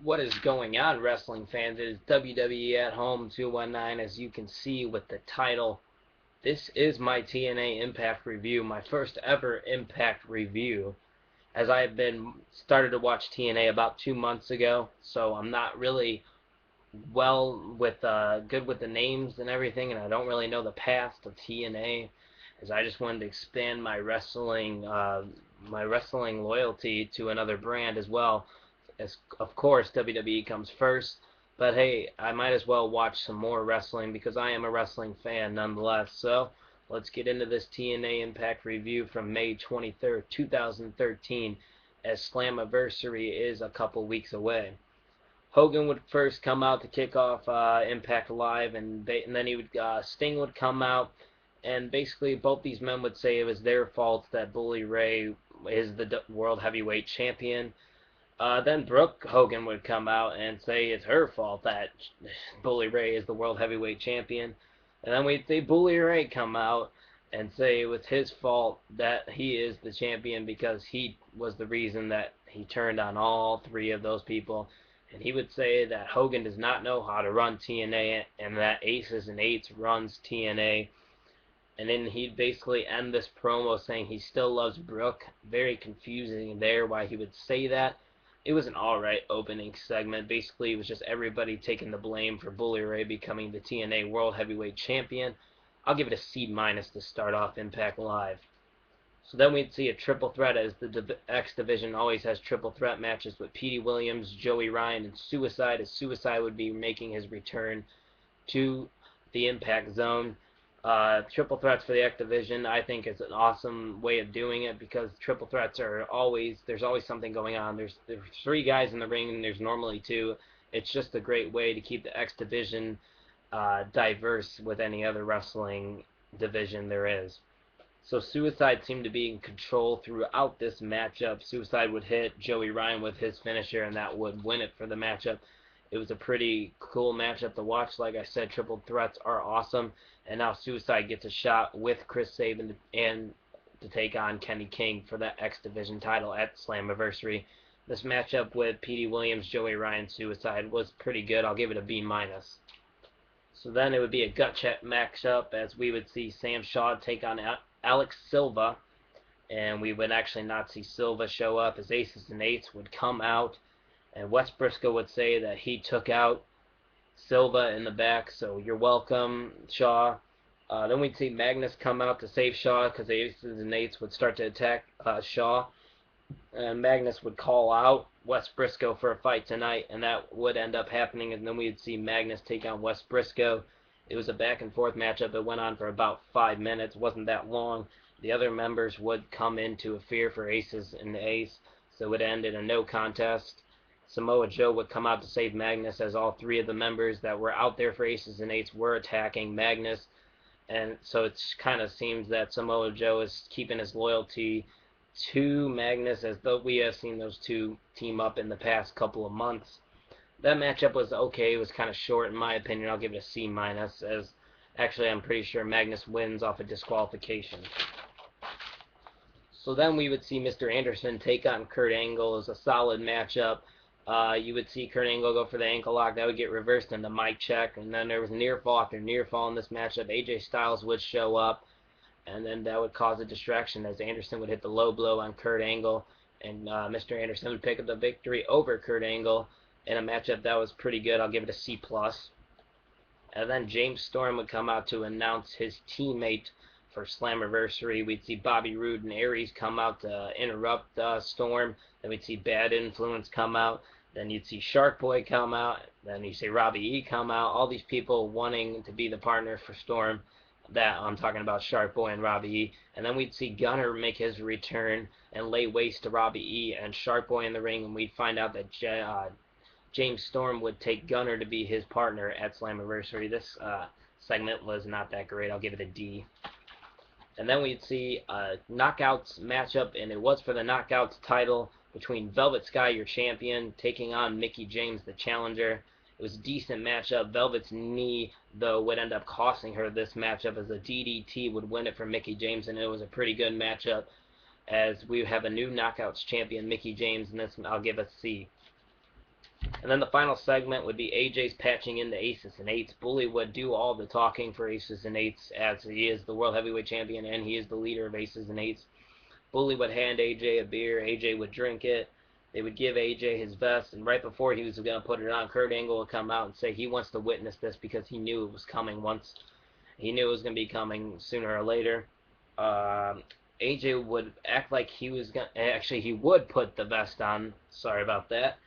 What is going on, wrestling fans? It is WWE at Home 219, as you can see with the title. This is my TNA Impact review, my first ever Impact review, as I have been started to watch TNA about 2 months ago, so I'm not really good with the names and everything, and I don't really know the past of TNA, as I just wanted to expand my wrestling loyalty to another brand as well. As of course WWE comes first, but hey, I might as well watch some more wrestling because I am a wrestling fan nonetheless. So let's get into this TNA Impact review from May 23rd, 2013, as Slammiversary is a couple weeks away. Hogan would first come out to kick off Impact Live, and then Sting would come out, and basically both these men would say it was their fault that Bully Ray is the World Heavyweight Champion. Then Brooke Hogan would come out and say it's her fault that Bully Ray is the World Heavyweight Champion. And then we'd see Bully Ray come out and say it was his fault that he is the champion because he was the reason that he turned on all three of those people. And he would say that Hogan does not know how to run TNA and that Aces and Eights runs TNA. And then he'd basically end this promo saying he still loves Brooke. Very confusing there why he would say that. It was an alright opening segment. Basically, it was just everybody taking the blame for Bully Ray becoming the TNA World Heavyweight Champion. I'll give it a C- to start off Impact Live. So then we'd see a triple threat, as the X Division always has triple threat matches with Petey Williams, Joey Ryan, and Suicide, as Suicide would be making his return to the Impact Zone. Triple threats for the X Division, I think, is an awesome way of doing it because triple threats there's always something going on. There's three guys in the ring and there's normally two. It's just a great way to keep the X Division diverse with any other wrestling division there is. So Suicide seemed to be in control throughout this matchup. Suicide would hit Joey Ryan with his finisher, and that would win it for the matchup. It was a pretty cool matchup to watch. Like I said, triple threats are awesome. And now Suicide gets a shot with Chris Sabin and to take on Kenny King for that X Division title at Slammiversary. This matchup with Petey Williams, Joey Ryan, Suicide was pretty good. I'll give it a B-. So then it would be a gut check matchup, as we would see Sam Shaw take on Alex Silva, and we would actually not see Silva show up, as Aces and Eights would come out, and Wes Briscoe would say that he took out Silva in the back, so you're welcome, Shaw. Then we'd see Magnus come out to save Shaw because the Aces and Eights would start to attack Shaw, and Magnus would call out Wes Briscoe for a fight tonight, and that would end up happening, and then we'd see Magnus take on Wes Briscoe. It was a back and forth matchup. It went on for about 5 minutes. It wasn't that long. The other members would come in to interfere for Aces and Ace, so it would end in a no contest. Samoa Joe would come out to save Magnus, as all three of the members that were out there for Aces and Eights were attacking Magnus. And so it kind of seems that Samoa Joe is keeping his loyalty to Magnus, as though we have seen those two team up in the past couple of months. That matchup was okay. It was kind of short, in my opinion. I'll give it a C-, as actually I'm pretty sure Magnus wins off a disqualification. So then we would see Mr. Anderson take on Kurt Angle as a solid matchup. You would see Kurt Angle go for the ankle lock. That would get reversed into mic check. And then there was near fall after near fall in this matchup. AJ Styles would show up, and then that would cause a distraction as Anderson would hit the low blow on Kurt Angle, and Mr. Anderson would pick up the victory over Kurt Angle in a matchup that was pretty good. I'll give it a C+. And then James Storm would come out to announce his teammate for Slammiversary. We'd see Bobby Roode and Aries come out to interrupt Storm. Then we'd see Bad Influence come out. Then you'd see Shark Boy come out. Then you'd see Robbie E come out. All these people wanting to be the partner for Storm. That I'm talking about, Shark Boy and Robbie E. And then we'd see Gunner make his return and lay waste to Robbie E and Shark Boy in the ring, and we'd find out that James Storm would take Gunner to be his partner at Slammiversary. This segment was not that great. I'll give it a D. And then we'd see a Knockouts matchup, and it was for the Knockouts title between Velvet Sky, your champion, taking on Mickie James, the challenger. It was a decent matchup. Velvet's knee, though, would end up costing her this matchup, as a DDT would win it for Mickie James, and it was a pretty good matchup, as we have a new Knockouts champion, Mickie James, and this I'll give a C. And then the final segment would be AJ's patching into Aces and Eights. Bully would do all the talking for Aces and Eights, as he is the World Heavyweight Champion and he is the leader of Aces and Eights. Bully would hand AJ a beer. AJ would drink it. They would give AJ his vest, and right before he was going to put it on, Kurt Angle would come out and say he wants to witness this because he knew it was coming once. He knew it was going to be coming sooner or later. AJ would act like he was going to... Actually, he would put the vest on. Sorry about that.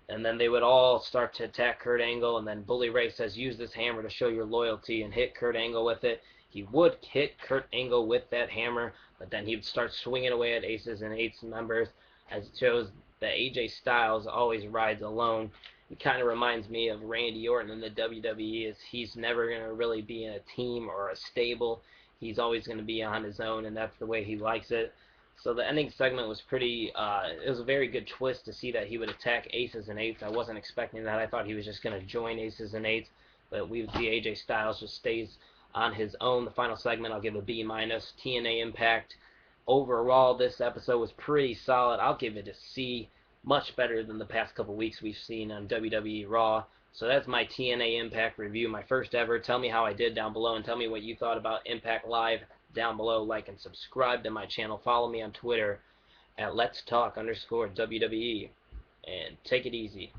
And then they would all start to attack Kurt Angle, and then Bully Ray says, use this hammer to show your loyalty, and hit Kurt Angle with it. He would hit Kurt Angle with that hammer, but then he would start swinging away at Aces and Eights members, as it shows that AJ Styles always rides alone. It kind of reminds me of Randy Orton in the WWE, as he's never going to really be in a team or a stable. He's always going to be on his own, and that's the way he likes it. So the ending segment was pretty, it was a very good twist to see that he would attack Aces and Eights. I wasn't expecting that. I thought he was just going to join Aces and Eights, but we would see AJ Styles just stays on his own. The final segment, I'll give a B-. TNA Impact. Overall, this episode was pretty solid. I'll give it a C. Much better than the past couple weeks we've seen on WWE Raw. So that's my TNA Impact review, my first ever. Tell me how I did down below, and tell me what you thought about Impact Live down below. Like and subscribe to my channel. Follow me on Twitter at Let's Talk _WWE. And take it easy.